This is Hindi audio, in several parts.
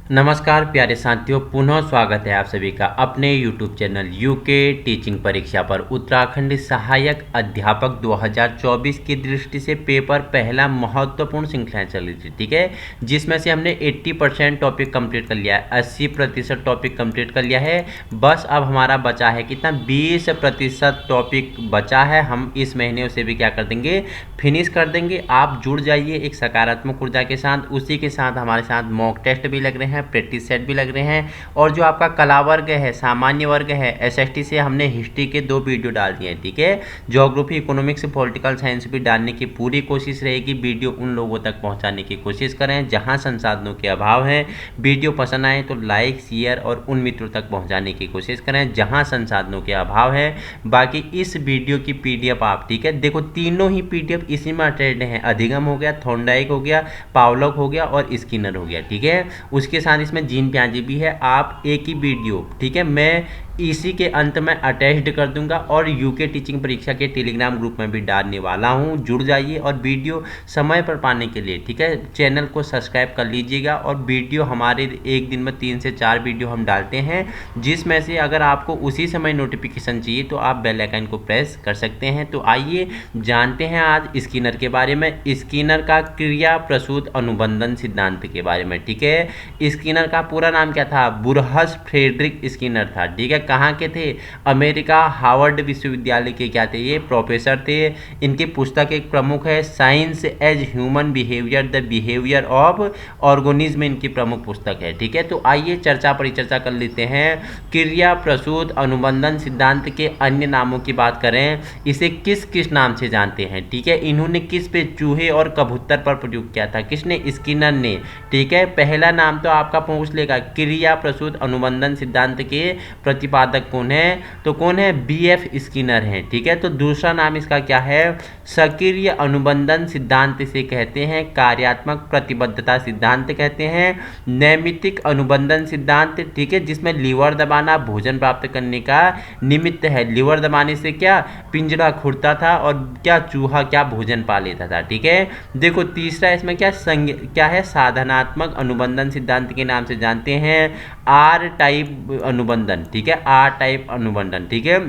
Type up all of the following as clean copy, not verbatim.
नमस्कार प्यारे साथियों, पुनः स्वागत है आप सभी का अपने YouTube चैनल यूके टीचिंग परीक्षा पर। उत्तराखंड सहायक अध्यापक 2024 की दृष्टि से पेपर पहला महत्वपूर्ण श्रृंखला चल रही थी, ठीक है, जिसमें से हमने 80% टॉपिक कंप्लीट कर लिया है, 80% टॉपिक कंप्लीट कर लिया है। बस अब हमारा बचा है कितना, 20% टॉपिक बचा है। हम इस महीने उसे भी क्या कर देंगे, फिनिश कर देंगे। आप जुड़ जाइए एक सकारात्मक ऊर्जा के साथ। उसी के साथ हमारे साथ मॉक टेस्ट भी लग रहे हैं, प्रैक्टिस सेट भी लग रहे हैं, और जो आपका कला वर्ग है, सामान्य वर्ग है, एसएसटी से हमने हिस्ट्री के 2 वीडियो डाल दिए हैं, ठीक है। ज्योग्राफी, इकोनॉमिक्स, पॉलिटिकल साइंस भी डालने की पूरी कोशिश रहेगी। वीडियो उन लोगों तक पहुंचाने की कोशिश करें जहां संसाधनों के अभाव है। वीडियो पसंद आए तो लाइक, शेयर और उन मित्रों तक पहुंचाने की कोशिश करें जहां संसाधनों के अभाव है। बाकी इस वीडियो की पीडीएफ आप, ठीक है, देखो तीनों ही पीडीएफ इसी में अटैच्ड हैं। अधिगम हो गया, थॉर्नडाइक हो गया, पावलॉक हो गया और स्किनर हो गया, ठीक है। उसके साथ इसमें जीन पियाजे भी है। आप एक ही वीडियो, ठीक है, मैं इसी के अंत में अटैच्ड कर दूंगा और यूके टीचिंग परीक्षा के टेलीग्राम ग्रुप में भी डालने वाला हूं। जुड़ जाइए और वीडियो समय पर पाने के लिए, ठीक है, चैनल को सब्सक्राइब कर लीजिएगा। और वीडियो हमारे एक दिन में 3 से 4 वीडियो हम डालते हैं, जिसमें से अगर आपको उसी समय नोटिफिकेशन चाहिए तो आप बेल आइकन को प्रेस कर सकते हैं। तो आइए जानते हैं आज स्किनर के बारे में, स्किनर का क्रिया प्रसूत अनुबंधन सिद्धांत के बारे में, ठीक है। स्किनर का पूरा नाम क्या था, बुरहस फ्रेडरिक स्किनर था, ठीक है। कहाँ के थे, अमेरिका हार्वर्ड विश्वविद्यालय के क्या थे, ये प्रोफेसर थे। इनकी पुस्तक एक प्रमुख है, science as human behaviour, the behaviour of organism, इनकी प्रमुख पुस्तक है, ठीक है। तो आइए चर्चा परिचर्चा कर लेते हैं। क्रिया प्रसूत अनुबंधन सिद्धांत के अन्य नामों की बात करें, इसे किस किस नाम से जानते हैं, ठीक है। इन्होंने किस पे, चूहे और कबूतर पर प्रयोग किया था, किसने, स्किनर ने, ठीक है। पहला नाम तो आपका पूछ लेगा, क्रिया प्रसूत अनुबंधन सिद्धांत के प्रतिपादक कौन है, तो कौन है, बीएफ स्किनर है, ठीक है। तो दूसरा नाम इसका क्या है, सक्रिय अनुबंधन सिद्धांत इसे कहते हैं, कार्यात्मक प्रतिबद्धता सिद्धांत कहते हैं, नैमित्तिक अनुबंधन सिद्धांत, ठीक है, जिसमें लीवर दबाना भोजन प्राप्त करने का निमित्त है। लीवर दबाने से क्या, पिंजरा खुलता था और क्या, चूहा क्या भोजन पा लेता था, ठीक है। देखो तीसरा इसमें क्या है, साधनात्मक अनुबंधन सिद्धांत के नाम से जानते हैं, आर टाइप अनुबंधन, ठीक है, आर टाइप अनुबंधन, ठीक है,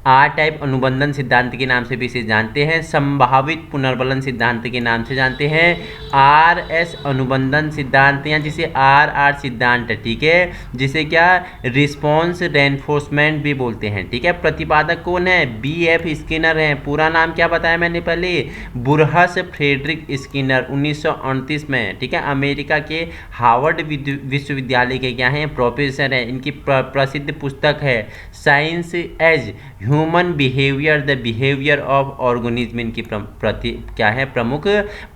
आर टाइप अनुबंधन सिद्धांत के नाम से भी इसे जानते हैं। संभावित पुनर्बलन सिद्धांत के नाम से जानते हैं, आर एस अनुबंधन सिद्धांत, या जिसे आर आर सिद्धांत, ठीक है, जिसे क्या, रिस्पॉन्स रेनफोर्समेंट भी बोलते हैं, ठीक है। प्रतिपादक कौन है, बी एफ स्किनर है। पूरा नाम क्या बताया मैंने पहले, बुरहस फ्रेडरिक स्किनर, 1938 में, ठीक है, अमेरिका के हार्वर्ड विश्वविद्यालय के क्या हैं, प्रोफेसर हैं। इनकी प्रसिद्ध पुस्तक है science as human behaviour, the behaviour of organism, इनकी क्या है, प्रमुख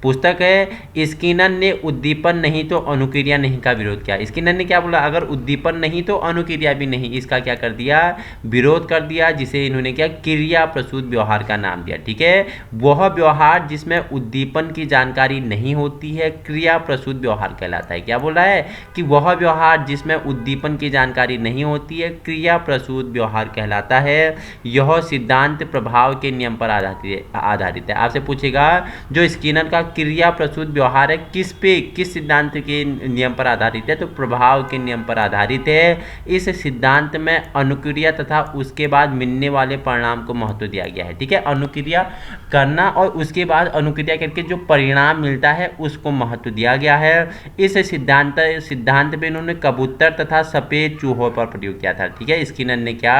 पुस्तक है। स्किनर ने उद्दीपन नहीं तो अनुक्रिया नहीं का विरोध किया। स्किनर ने क्या बोला, अगर उद्दीपन नहीं तो अनुक्रिया भी नहीं, इसका क्या कर दिया, विरोध कर दिया, जिसे इन्होंने क्या, क्रिया प्रसूत व्यवहार का नाम दिया, ठीक है। वह व्यवहार जिसमें उद्दीपन की जानकारी नहीं होती है क्रिया प्रसूत व्यवहार कहलाता है। क्या बोला है कि वह व्यवहार जिसमें उद्दीपन की जानकारी नहीं होती है क्रिया प्रसूत व्यवहार कहलाता है। यह सिद्धांत प्रभाव के नियम पर आधारित है। आपसे पूछेगा जो स्किनर का क्रिया प्रसूत व्यवहार है किस सिद्धांत के नियम पर आधारित है, तो प्रभाव के नियम पर आधारित है। इस सिद्धांत में अनुक्रिया तथा उसके बाद मिलने वाले परिणाम को महत्व दिया गया है, ठीक है। अनुक्रिया करना और उसके बाद अनुक्रिया करके जो परिणाम मिलता है उसको महत्व दिया गया है। इस सिद्धांत में इन्होंने कबूतर तथा सफेद चूहों पर प्रयोग किया था, ठीक है। स्किनर ने क्या,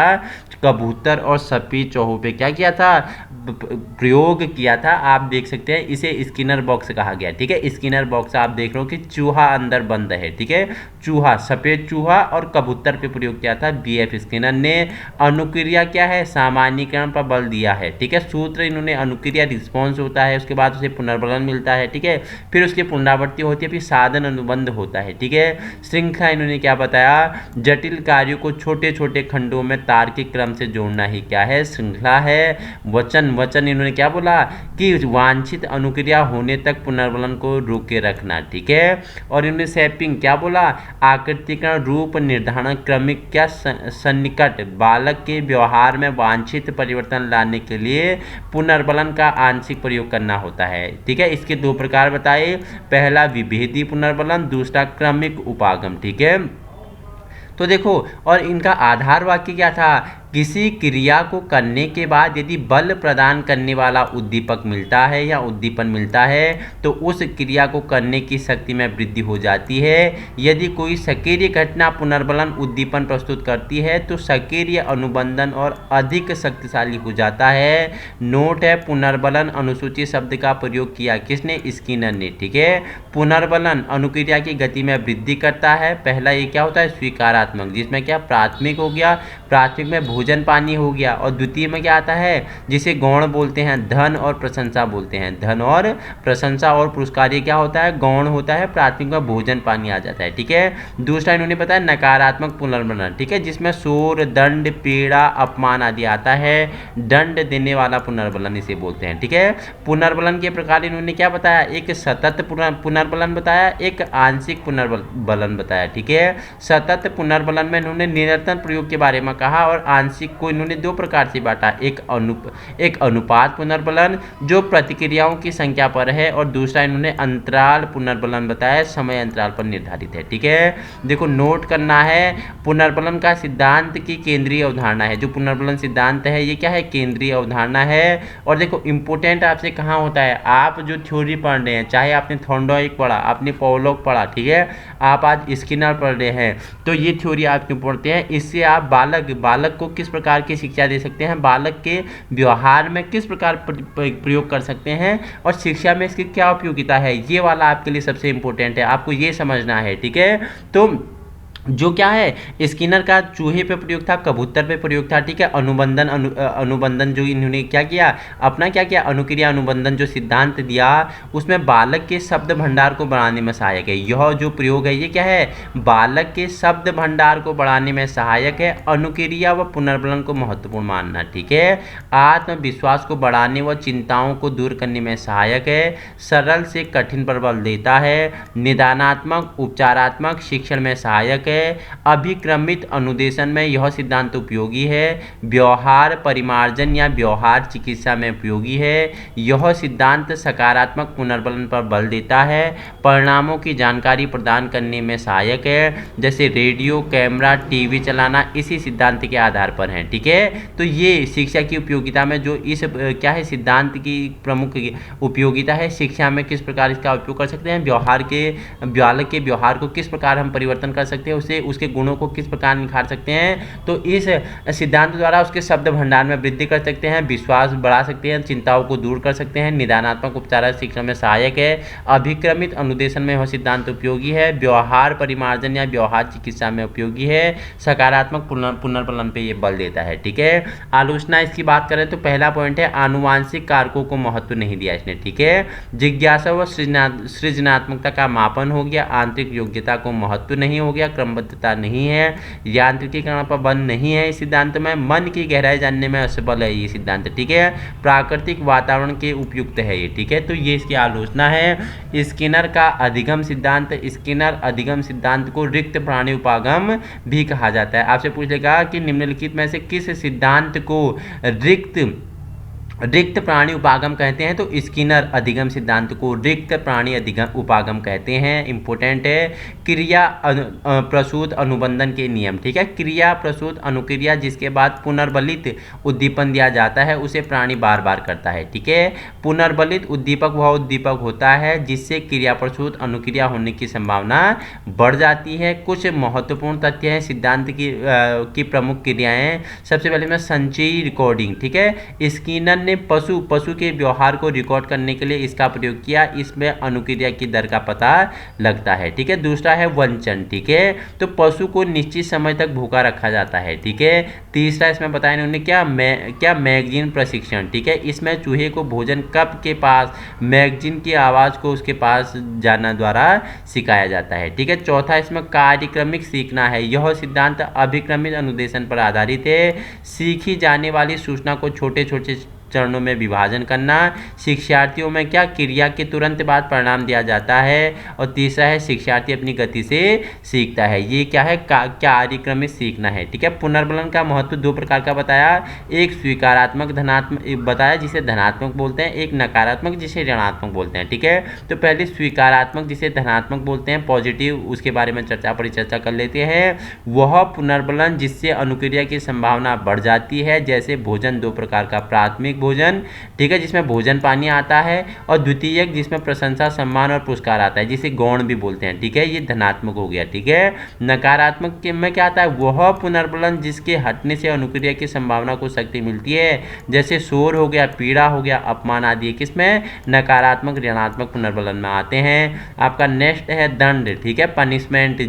कबूतर और सफेद चूहों पे क्या किया था, प्रयोग किया था। आप देख सकते हैं इसे स्किनर बॉक्स कहा गया, ठीक है। स्किनर बॉक्स आप देख रहे हो कि चूहा अंदर बंद है, ठीक है, चूहा, सफेद चूहा और कबूतर पे प्रयोग किया था बीएफ स्किनर ने। अनुक्रिया क्या है, सामान्यीकरण पर बल दिया है, ठीक है। सूत्र इन्होंने, अनुक्रिया रिस्पॉन्स होता है, उसके बाद उसे पुनर्बलन मिलता है, ठीक है, फिर उसकी पुनरावृत्ति होती है, फिर साधन अनुबंध होता है, ठीक है। श्रृंखला इन्होंने क्या बताया, जटिल कार्यों को छोटे छोटे खंडों में तार्किक क्रम से जोड़ना ही क्या है, श्रृंखला है। वचन वचन इन्होंने क्या बोला कि वांछित अनुक्रिया होने तक पुनर्बलन को रोके रखना, ठीक है। और इन्होंने शैपिंग क्या बोला, आकृतिकरण, रूप निर्धारण, क्रमिक क्या सन्निकट, बालक के व्यवहार में वांछित परिवर्तन लाने के लिए पुनर्बलन का आंशिक प्रयोग करना होता है, ठीक है। इसके दो प्रकार बताए, पहला विभेदी पुनर्बलन, दूसरा क्रमिक उपागम, ठीक है। तो देखो, और इनका आधार वाक्य क्या था, किसी क्रिया को करने के बाद यदि बल प्रदान करने वाला उद्दीपक मिलता है या उद्दीपन मिलता है तो उस क्रिया को करने की शक्ति में वृद्धि हो जाती है। यदि कोई सक्रिय घटना पुनर्बलन उद्दीपन प्रस्तुत करती है तो सक्रिय अनुबंधन और अधिक शक्तिशाली हो जाता है। नोट है, पुनर्बलन अनुसूची शब्द का प्रयोग किया किसने, स्किनर ने, ठीक है। पुनर्बलन अनुक्रिया की गति में वृद्धि करता है। पहला ये क्या होता है, स्वीकारात्मक, जिसमें क्या प्राथमिक हो गया, प्राथमिक में भोजन पानी हो गया, और द्वितीय में क्या आता है जिसे गौण बोलते हैं, धन और प्रशंसा बोलते हैं, धन और प्रशंसा और पुरस्कार, ये क्या होता है, गौण होता है, प्राथमिक में भोजन पानी आ जाता है, ठीक है। दूसरा इन्होंने बताया नकारात्मक पुनर्बलन, ठीक है, जिसमें शोर, दंड, पीड़ा, अपमान आदि आता है, दंड देने वाला पुनर्बलन इसे बोलते हैं, ठीक है। पुनर्बलन के प्रकार इन्होंने क्या बताया, एक सतत पुनर्बलन बताया, एक आंशिक पुनर्बलन बताया, ठीक है। सतत पुनर्बलन में इन्होंने निरंतर प्रयोग के बारे में कहा और आंशिक को इन्होंने दो प्रकार से बांटा, एक अनुपात पुनर्बलन जो प्रतिक्रियाओं की संख्या पर है, और दूसरा इन्होंने अंतराल पुनर्बलन बताया, समय अंतराल पर निर्धारित है, ठीक है। देखो नोट करना है, पुनर्बलन का सिद्धांत की केंद्रीय अवधारणा है, जो पुनर्बलन सिद्धांत है ये क्या है, केंद्रीय अवधारणा है। और देखो इंपोर्टेंट आपसे कहाँ होता है, आप जो थ्योरी पढ़ रहे हैं, चाहे आपने थॉर्नडाइक पढ़ा, आपने पोलॉक पढ़ा, ठीक है, आप आज स्किनर पढ़ रहे हैं, तो ये थ्योरी आप क्यों पढ़ते हैं, इससे आप बालक को किस प्रकार की शिक्षा दे सकते हैं, बालक के व्यवहार में किस प्रकार प्रयोग कर सकते हैं, और शिक्षा में इसकी क्या उपयोगिता है, ये वाला आपके लिए सबसे इंपॉर्टेंट है, आपको ये समझना है, ठीक है। तो जो क्या है, स्किनर का चूहे पे प्रयोग था, कबूतर पे प्रयोग था, ठीक है। अनुबंधन जो इन्होंने क्या किया, अपना क्या किया, अनुक्रिया अनुबंधन जो सिद्धांत दिया उसमें बालक के शब्द भंडार को बढ़ाने में सहायक है। यह जो प्रयोग है ये क्या है, बालक के शब्द भंडार को बढ़ाने में सहायक है। अनुक्रिया व पुनर्बलन को महत्वपूर्ण मानना, ठीक है। आत्मविश्वास को बढ़ाने व चिंताओं को दूर करने में सहायक है। सरल से कठिन पर बल देता है। निदानात्मक उपचारात्मक शिक्षण में सहायक है। अभिक्रमित अनुदेशन में यह सिद्धांत उपयोगी है। व्यवहार परिमार्जन या व्यवहार चिकित्सा में उपयोगी है। यह सिद्धांत सकारात्मक पुनर्बलन पर बल देता है। परिणामों की जानकारी प्रदान करने में सहायक है, जैसे रेडियो, कैमरा, टीवी चलाना इसी सिद्धांत के आधार पर है, ठीक है। तो ये शिक्षा की उपयोगिता में जो इस क्या है, सिद्धांत की प्रमुख उपयोगिता है, शिक्षा में किस प्रकार इसका उपयोग कर सकते हैं, बालक के व्यवहार को किस प्रकार हम परिवर्तन कर सकते हैं, उसे उसके गुणों को किस प्रकार निखार सकते हैं, तो इस सिद्धांत द्वारा उसके शब्द भंडार में वृद्धि कर सकते हैं, विश्वास बढ़ा सकते हैं, चिंताओं को दूर कर सकते हैं। निदानात्मक उपचार शिक्षा में सहायक है। अभिक्रमित अनुदेशन में यह सिद्धांत उपयोगी है। व्यवहार परिमार्जन या व्यवहार चिकित्सा में उपयोगी है। सकारात्मक पुनर्बलन पे ये बल देता है, ठीक है। आलोचना इसकी बात करें तो पहला पॉइंट है, आनुवांशिक कारकों को महत्व नहीं दिया इसने, ठीक है। जिज्ञासा व सृजनात्मकता का मापन हो गया। आंतरिक योग्यता को महत्व नहीं हो गया। क्रमबद्धता नहीं है। यांत्रिकीकरण पर बल नहीं है इस सिद्धांत में। मन की गहराई जानने में असफल है ये सिद्धांत, ठीक है। प्राकृतिक वातावरण के उपयुक्त है ये, ठीक है। तो ये इसकी आलोचना है। स्किनर का अधिगम सिद्धांत, स्किनर अधिगम सिद्धांत को रिक्त प्राणी उपागम भी कहा जाता है। आपसे पूछेगा कि निम्नलिखित में से किस सिद्धांत को रिक्त प्राणी उपागम कहते हैं, तो स्किनर अधिगम सिद्धांत को रिक्त प्राणी अधिगम उपागम कहते हैं। इंपोर्टेंट है। क्रिया प्रसूत अनुबंधन के नियम, ठीक है। क्रिया प्रसूत अनुक्रिया जिसके बाद पुनर्बलित उद्दीपन दिया जाता है उसे प्राणी बार बार करता है, ठीक है। पुनर्बलित उद्दीपक वह उद्दीपक होता है जिससे क्रिया प्रसूत अनुक्रिया होने की संभावना बढ़ जाती है। कुछ महत्वपूर्ण तथ्य हैं सिद्धांत की प्रमुख क्रियाएं। सबसे पहले में संचयी रिकॉर्डिंग, ठीक है। स्किनर ने पशु के व्यवहार को रिकॉर्ड करने के लिए इसका प्रयोग किया, इसमें अनुक्रिया की दर का पता लगता है। ठीक है, दूसरा है वंचन। ठीक है, तो पशु को निश्चित समय तक भूखा रखा जाता है। ठीक है, तीसरा इसमें बताया इन्होंने क्या मैगजीन प्रशिक्षण। ठीक है, इसमें चूहे को भोजन कप के पास मैगजीन की आवाज़ को उसके पास जाना द्वारा सिखाया जाता है। ठीक है, चौथा इसमें कार्यक्रमिक सीखना है। यह सिद्धांत अभिक्रमित अनुदेशन पर आधारित है। सीखी जाने वाली सूचना को छोटे छोटे चरणों में विभाजन करना। शिक्षार्थियों में क्या क्रिया के तुरंत बाद परिणाम दिया जाता है। और तीसरा है शिक्षार्थी अपनी गति से सीखता है। ये क्या है, कार्यक्रमिक सीखना है। ठीक है, पुनर्बलन का महत्व दो प्रकार का बताया, एक स्वीकारात्मक धनात्मक बताया जिसे धनात्मक बोलते हैं, एक नकारात्मक जिसे ऋणात्मक बोलते हैं। ठीक है, तो पहले स्वीकारात्मक जिसे धनात्मक बोलते हैं, पॉजिटिव, उसके बारे में परिचर्चा कर लेते हैं। वह पुनर्बलन जिससे अनुक्रिया की संभावना बढ़ जाती है, जैसे भोजन दो प्रकार का, प्राथमिक भोजन, ठीक है, जिसमें भोजन पानी आता है, और द्वितीयक जिसमें प्रशंसा सम्मान और पुरस्कार आता है, जिसे गौण भी बोलते हैं। ठीक है, ये धनात्मक हो गया। ठीक है, नकारात्मक में क्या आता है, वह पुनर्बलन जिसके हटने से अनुक्रिया की संभावना को शक्ति मिलती है, जैसे शोर हो गया, पीड़ा हो गया, अपमान आदि, किसमें, नकारात्मक ऋणात्मक पुनर्बलन में आते हैं। आपका नेक्स्ट है दंड। ठीक है, पनिशमेंट,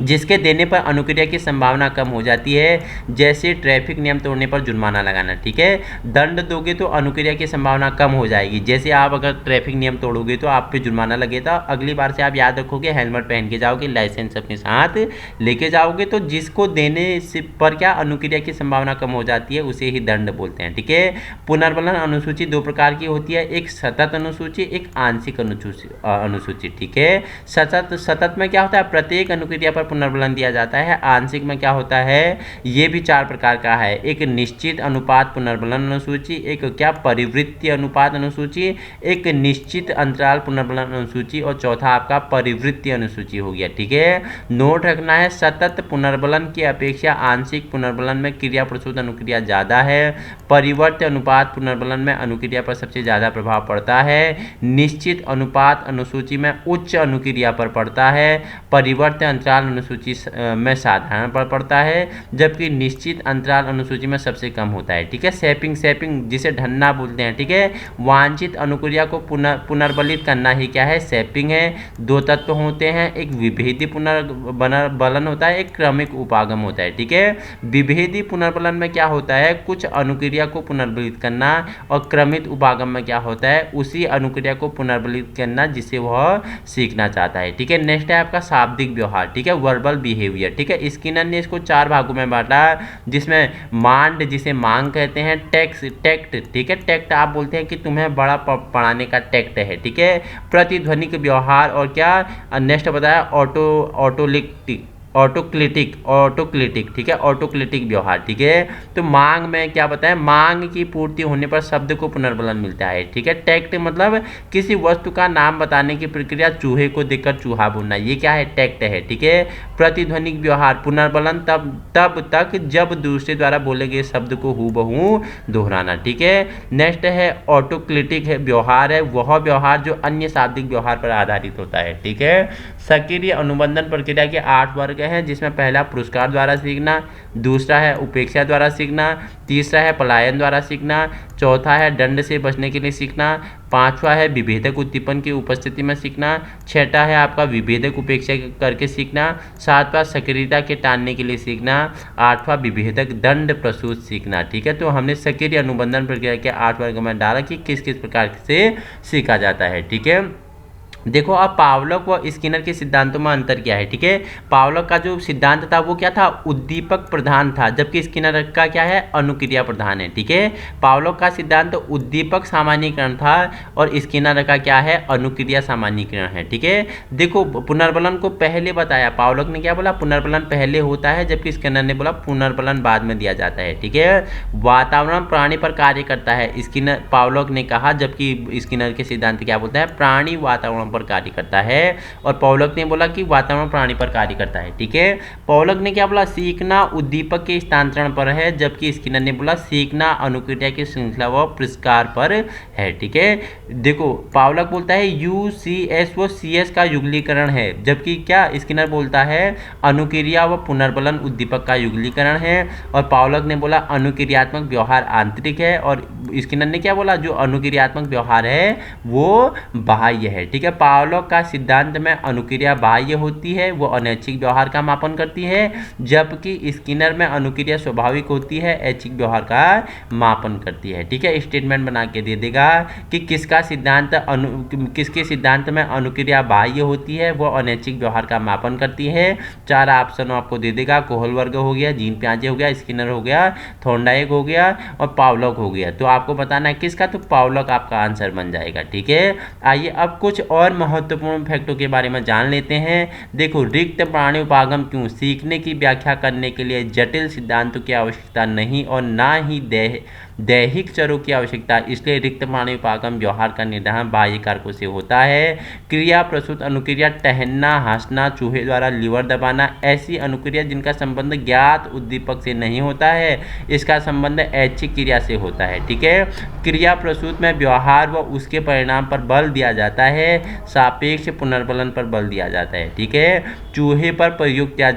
जिसके देने पर अनुक्रिया की संभावना कम हो जाती है, जैसे ट्रैफिक नियम तोड़ने पर जुर्माना लगाना। ठीक है, दंड दोगे तो अनुक्रिया की संभावना कम हो जाएगी। जैसे आप अगर ट्रैफिक नियम तोड़ोगे तो आप पे जुर्माना लगेगा, अगली बार से आप याद रखोगे, हेलमेट पहन के जाओगे, लाइसेंस अपने साथ लेके जाओगे, तो जिसको देने से पर क्या अनुक्रिया की संभावना कम हो जाती है, उसे ही दंड बोलते हैं। ठीक है, पुनर्बलन अनुसूची दो प्रकार की होती है, एक सतत अनुसूची, एक आंशिक अनुसूची। ठीक है, सतत में क्या होता है, प्रत्येक अनुक्रिया पर पुनर्बलन दिया जाता है। आंशिक में क्या होता है, ये भी चार प्रकार का है, एक निश्चित अनुपात पुनर्बलन अनुसूची, एक क्या परिवृत्ति अनुपात अनुसूची, एक निश्चित अंतराल पुनर्बलन अनुसूची, और चौथा आपका परिवृत्ति अनुसूची हो गया। ठीक है, नोट रखना है, सतत पुनर्बलन की अपेक्षा आंशिक पुनर्बलन में क्रिया प्रसूत अनुक्रिया ज़्यादा है। परिवर्त्य अनुपात पुनर्बलन में अनुक्रिया पर सबसे ज़्यादा प्रभाव पड़ता है। निश्चित अनुपात अनुसूची में उच्च अनुक्रिया पर पड़ता है। परिवर्त्य अंतराल अनुसूची में साधारण पर पड़ता है, जबकि निश्चित अंतराल अनुसूची में सबसे कम होता है। ठीक है, सैपिंग जिसे ढनना बोलते हैं। ठीक है, वांछित अनुक्रिया को पुनर्बलित करना ही क्या है, सैपिंग है। दो तत्व होते हैं, एक विभेदी पुनर्बलन होता है, एक क्रमिक उपागम होता है। ठीक है, विभेदी पुनर्बलन में क्या होता है, कुछ अनुक्रिया को पुनर्बलित करना, और क्रमिक उपागम में क्या होता है, उसी अनुक्रिया को पुनर्बलित करना जिसे वह सीखना चाहता है। ठीक है, नेक्स्ट है आपका शाब्दिक व्यवहार। ठीक है, वर्बल बिहेवियर। ठीक है, स्किनर ने इसको चार भागों में बांटा, जिसमें मांड जिसे मांग कहते हैं, टेक्ट। ठीक है, टेक्ट आप बोलते हैं कि तुम्हें बड़ा पढ़ाने का टेक्ट है। ठीक है, प्रतिध्वनिक व्यवहार, और क्या नेक्स्ट बताया, ऑटोक्लिटिक। ठीक है, ऑटोक्लिटिक व्यवहार। ठीक है, तो मांग में क्या बताएं, मांग की पूर्ति होने पर शब्द को पुनर्बलन मिलता है। ठीक है, टेक्ट मतलब किसी वस्तु का नाम बताने की प्रक्रिया, चूहे को देखकर चूहा बोलना, ये क्या है, टेक्ट है। ठीक है, प्रतिध्वनिक व्यवहार, पुनर्बलन तब तक जब दूसरे द्वारा बोले गए शब्द को हूबहू दोहराना। ठीक है, नेक्स्ट है ऑटोक्लिटिक व्यवहार, है वह व्यवहार जो अन्य शाब्दिक व्यवहार पर आधारित होता है। ठीक है, सक्रिय अनुबंधन प्रक्रिया के 8 वर्ग हैं, जिसमें पहला पुरस्कार द्वारा सीखना, दूसरा है उपेक्षा द्वारा सीखना, तीसरा है पलायन द्वारा सीखना, चौथा है दंड से बचने के लिए सीखना, पांचवा है विभेदक उद्दीपन की उपस्थिति में सीखना, छठा है आपका विभेदक उपेक्षा करके सीखना, सातवां सक्रियता के टालने के लिए सीखना, आठवां विभेदक दंड प्रसूत सीखना। ठीक है, तो हमने सक्रिय अनुबंधन प्रक्रिया के 8 वर्ग में डाला कि किस किस प्रकार से सीखा जाता है। ठीक है, देखो अब पावलोव व स्किनर के सिद्धांतों में अंतर क्या है। ठीक है, पावलोव का जो सिद्धांत था वो क्या था, उद्दीपक प्रधान था, जबकि स्किनर का क्या है, अनुक्रिया प्रधान है। ठीक है, पावलोव का सिद्धांत उद्दीपक सामान्यीकरण था, और स्किनर का क्या है, अनुक्रिया सामान्यीकरण है। ठीक है, देखो पुनर्बलन को पहले बताया, पावलोव ने क्या बोला, पुनर्बलन पहले होता है, जबकि स्किनर ने बोला पुनर्बलन बाद में दिया जाता है। ठीक है, वातावरण प्राणी पर कार्य करता है, पावलोव ने कहा, जबकि स्किनर के सिद्धांत क्या बोलता है, प्राणी वातावरण पर कार्य करता है, और पॉलक ने बोला कि वातावरण प्रणाली पर कार्य करता है। ठीक है, पॉलक ने क्या बोला, सीखना उद्दीपक के स्थानांतरण पर है, जबकि स्किनर ने बोला सीखना अनुक्रिया की श्रृंखला व पुरस्कार पर है। ठीक है, देखो पॉलक बोलता है UCS वो CS का युगलीकरण है, जबकि क्या स्किनर बोलता है अनुक्रिया व पुनर्बलन उद्दीपक का युगलीकरण है, और पॉलक ने बोला अनुक्रियात्मक व्यवहार आंतरिक है, और स्किनर ने क्या बोला जो अनुक्रियात्मक व्यवहार है वो बाह्य है। ठीक है, पॉलक का सिद्धांत में अनुक्रिया बाह्य होती है, वो अनैच्छिक व्यवहार का मापन करती है, जबकि स्किनर में अनुक्रिया स्वाभाविक होती है, ऐच्छिक व्यवहार का मापन करती है। ठीक है, स्टेटमेंट बना के दे देगा कि किसके सिद्धांत में अनुक्रिया बाह्य होती है, वो अनैच्छिक व्यवहार का मापन करती है। 4 ऑप्शन आपको दे देगा, कोहलबर्ग हो गया, जीन पियाजे हो गया, स्किनर हो गया, थॉर्नडाइक हो गया और पॉलक हो गया। तो आपको बताना है किसका, तो पॉलक आपका आंसर बन जाएगा। ठीक है, आइए अब कुछ और महत्वपूर्ण फैक्टों के बारे में जान लेते हैं। देखो, रिक्त प्राणी उपागम क्यों, सीखने की व्याख्या करने के लिए जटिल सिद्धांतों की आवश्यकता नहीं और ना ही दैहिक चरों की आवश्यकता, इसलिए रिक्त प्राणी उपागम व्यवहार का निर्धारण बाह्य कारकों से होता है। क्रिया प्रसूत अनुक्रिया, टहलना, हंसना, चूहे द्वारा लीवर दबाना, ऐसी अनुक्रिया जिनका संबंध ज्ञात उद्दीपक से नहीं होता है, इसका संबंध ऐच्छिक क्रिया से होता है। ठीक है, क्रिया प्रसूत में व्यवहार व उसके परिणाम पर बल दिया जाता है, सापेक्ष पुनर्बलन पर बल दिया जाता है। ठीक है, चूहे पर प्रयोग किया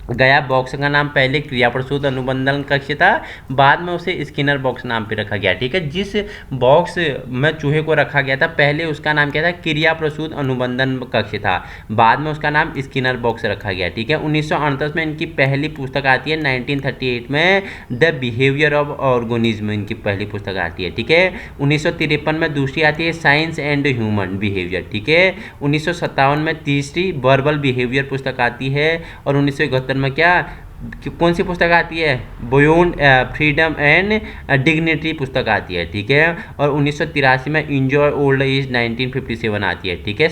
गया बॉक्स का नाम पहले क्रिया प्रसूत अनुबंधन कक्ष था, बाद में उसे स्किनर बॉक्स नाम पे रखा गया। ठीक है, जिस बॉक्स में चूहे को रखा गया था पहले उसका नाम क्या था, क्रिया प्रसूत अनुबंधन कक्ष था, बाद में उसका नाम स्किनर बॉक्स रखा गया। ठीक है, 1938 में इनकी पहली पुस्तक आती है, 1938 में द बिहेवियर ऑफ ऑर्गेनिज्म इनकी पहली पुस्तक आती है। ठीक है, 1953 में दूसरी आती है साइंस एंड ह्यूमन बिहेवियर। ठीक है, 1957 में तीसरी वर्बल बिहेवियर पुस्तक आती है, और 1971 में क्या कौन सी पुस्तक आती है, बियॉन्ड फ्रीडम एंड डिग्निटी पुस्तक आती है। ठीक है, और 1983 में एंजॉय ओल्ड एज 1957 आती है। ठीक है,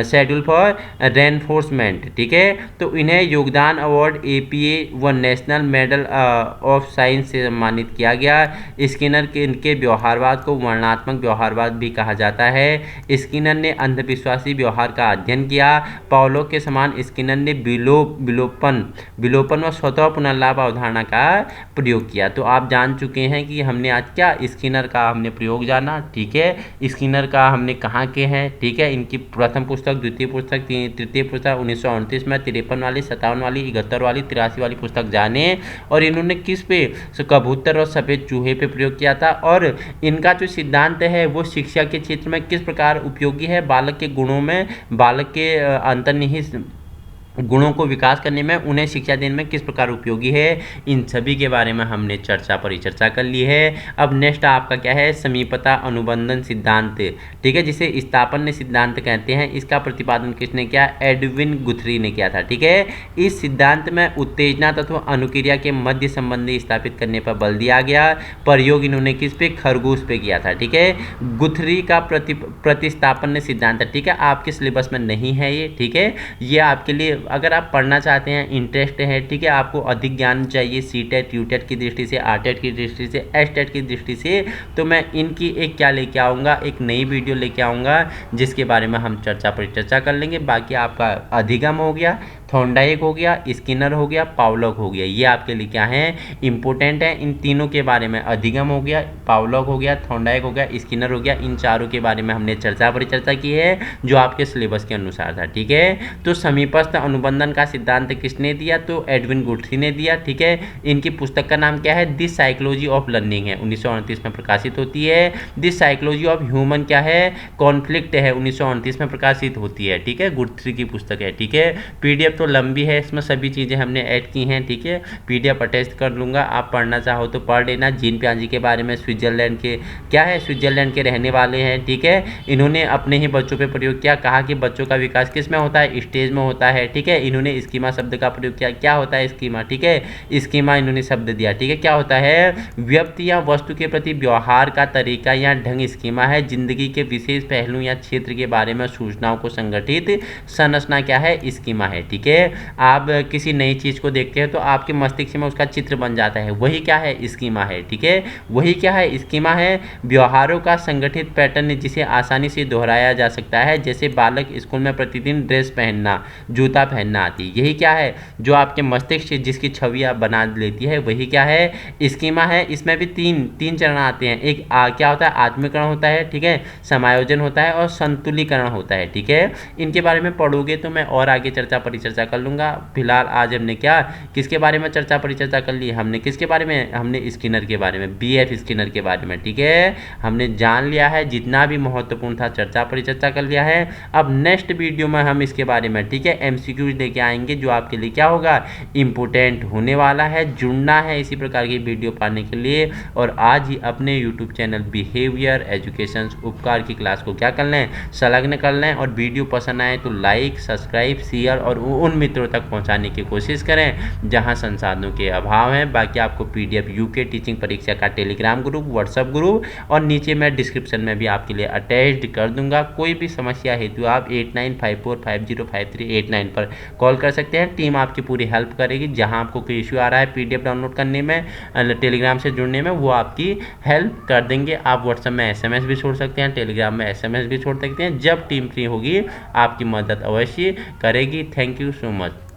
शेड्यूल फॉर रेनफोर्समेंट। ठीक है, तो इन्हें योगदान अवार्ड APA व नेशनल मेडल ऑफ साइंस से सम्मानित किया गया। स्किनर के इनके व्यवहारवाद को वर्णनात्मक व्यवहारवाद भी कहा जाता है। स्किनर ने अंधविश्वासी व्यवहार का अध्ययन किया। पॉलक के समान स्किनर ने विलोपन व स्वतः पुनर्लाभ अवधारणा का प्रयोग किया। तो आप जान चुके हैं कि हमने आज क्या स्किनर का हमने प्रयोग जाना। ठीक है, स्किनर का हमने कहाँ के हैं। ठीक है, इनकी प्रथम पुस्तक, द्वितीय पुस्तक, तृतीय पुस्तक 1929 में, 53 वाली, 57 वाली, 71 वाली, 83 वाली पुस्तक जाने, और इन्होंने किस पे, कबूतर और सफ़ेद चूहे पे प्रयोग किया था, और इनका जो सिद्धांत है वो शिक्षा के क्षेत्र में किस प्रकार उपयोगी है, बालक के गुणों में, बालक के अंतर्निहित गुणों को विकास करने में, उन्हें शिक्षा देने में किस प्रकार उपयोगी है, इन सभी के बारे में हमने परिचर्चा कर ली है। अब नेक्स्ट आपका क्या है, समीपता अनुबंधन सिद्धांत। ठीक है, जिसे स्थापन्य सिद्धांत कहते हैं। इसका प्रतिपादन किसने किया, एडविन गुथरी ने किया था। ठीक है, इस सिद्धांत में उत्तेजना तत्व अनुक्रिया के मध्य संबंधी स्थापित करने पर बल दिया गया। प्रयोग इन्होंने किस पे, खरगोश पे किया था। ठीक है, गुथरी का प्रतिस्थापन्य सिद्धांत। ठीक है, आपके सिलेबस में नहीं है ये। ठीक है, ये आपके लिए अगर आप पढ़ना चाहते हैं, इंटरेस्ट है, ठीक है, आपको अधिक ज्ञान चाहिए CTET UTET की दृष्टि से, RTET की दृष्टि से, STET की दृष्टि से, तो मैं इनकी एक क्या लेके आऊँगा, एक नई वीडियो लेके आऊँगा जिसके बारे में हम परिचर्चा कर लेंगे। बाकी आपका अधिगम हो गया, थॉर्नडाइक हो गया, स्किनर हो गया, पॉलक हो गया, ये आपके लिए क्या है, इंपॉर्टेंट है। इन तीनों के बारे में, अधिगम हो गया, पॉलक हो गया, थॉर्नडाइक हो गया, स्किनर हो गया, इन चारों के बारे में हमने परिचर्चा की है जो आपके सिलेबस के अनुसार था। ठीक है, तो समीपस्थ अनुबंधन का सिद्धांत किसने दिया, तो एडविन गुथरी ने दिया। ठीक है, इनकी पुस्तक का नाम क्या है, दिस साइकोलॉजी ऑफ लर्निंग है, 1938 में प्रकाशित होती है। दिस साइकोलॉजी ऑफ ह्यूमन क्या है, कॉन्फ्लिक्ट है, 1938 में प्रकाशित होती है। ठीक है, गुथरी की पुस्तक है। ठीक है, PDF तो लंबी है, इसमें सभी चीज़ें हमने ऐड की हैं। ठीक है, PDF अटैच कर लूँगा, आप पढ़ना चाहो तो पढ़ लेना। जीन पियाजे के बारे में, स्विट्जरलैंड के क्या है, स्विट्जरलैंड के रहने वाले हैं। ठीक है, इन्होंने अपने ही बच्चों पे प्रयोग किया, कहा कि बच्चों का विकास किस में होता है, स्टेज में होता है। ठीक है, इन्होंने स्कीमा शब्द का प्रयोग किया। क्या होता है स्कीमा, ठीक है, स्कीमा इन्होंने शब्द दिया। ठीक है, क्या होता है, व्यक्ति या वस्तु के प्रति व्यवहार का तरीका या ढंग स्कीमा है, जिंदगी के विशेष पहलू या क्षेत्र के बारे में सूचनाओं को संगठित संरचना क्या है, स्कीमा है। ठीक है, है। आप किसी नई चीज़ को देखते हैं तो आपके मस्तिष्क में उसका चित्र बन जाता है, वही क्या है, स्कीमा है। ठीक है, वही क्या है, स्कीमा है, व्यवहारों का संगठित पैटर्न जिसे आसानी से दोहराया जा सकता है, जैसे बालक स्कूल में प्रतिदिन ड्रेस पहनना, जूता पहनना आदि। यही क्या है, जो आपके मस्तिष्क जिसकी छवि आप बना लेती है, वही क्या है, स्कीमा है। इसमें भी तीन चरण आते हैं। एक क्या होता है, आत्मीकरण होता है, ठीक है, समायोजन होता है और संतुलीकरण होता है। ठीक है, इनके बारे में पढ़ोगे तो मैं और आगे चर्चा परिचर्चा कर लूँगा। फिलहाल आज हमने क्या, किसके बारे में चर्चा परिचर्चा कर ली, हमने किसके बारे में, हमने स्किनर के बारे में, BF स्किनर के बारे में। ठीक है, हमने जान लिया है, जितना भी महत्वपूर्ण था चर्चा परिचर्चा कर लिया है। अब नेक्स्ट वीडियो में हम इसके बारे में, ठीक है, MCQs लेके आएंगे, जो आपके लिए क्या होगा, इम्पोर्टेंट होने वाला है। जुड़ना है इसी प्रकार की वीडियो पाने के लिए, और आज ही अपने यूट्यूब चैनल बिहेवियर एजुकेशन उपकार की क्लास को क्या कर लें, संलग्न कर लें। और वीडियो पसंद आए तो लाइक, सब्सक्राइब, शेयर और उन मित्रों तक पहुंचाने की कोशिश करें जहां संसाधनों के अभाव हैं। बाकी आपको PDF UK टीचिंग परीक्षा का टेलीग्राम ग्रुप, व्हाट्सएप ग्रुप और नीचे मैं डिस्क्रिप्शन में भी आपके लिए अटैच्ड कर दूंगा। कोई भी समस्या हेतु आप 8954505389 पर कॉल कर सकते हैं। टीम आपकी पूरी हेल्प करेगी। जहां आपको कोई इश्यू आ रहा है PDF डाउनलोड करने में, टेलीग्राम से जुड़ने में, वो आपकी हेल्प कर देंगे। आप व्हाट्सएप में SMS भी छोड़ सकते हैं, टेलीग्राम में SMS भी छोड़ सकते हैं। जब टीम फ्री होगी आपकी मदद अवश्य करेगी। Thank you so much.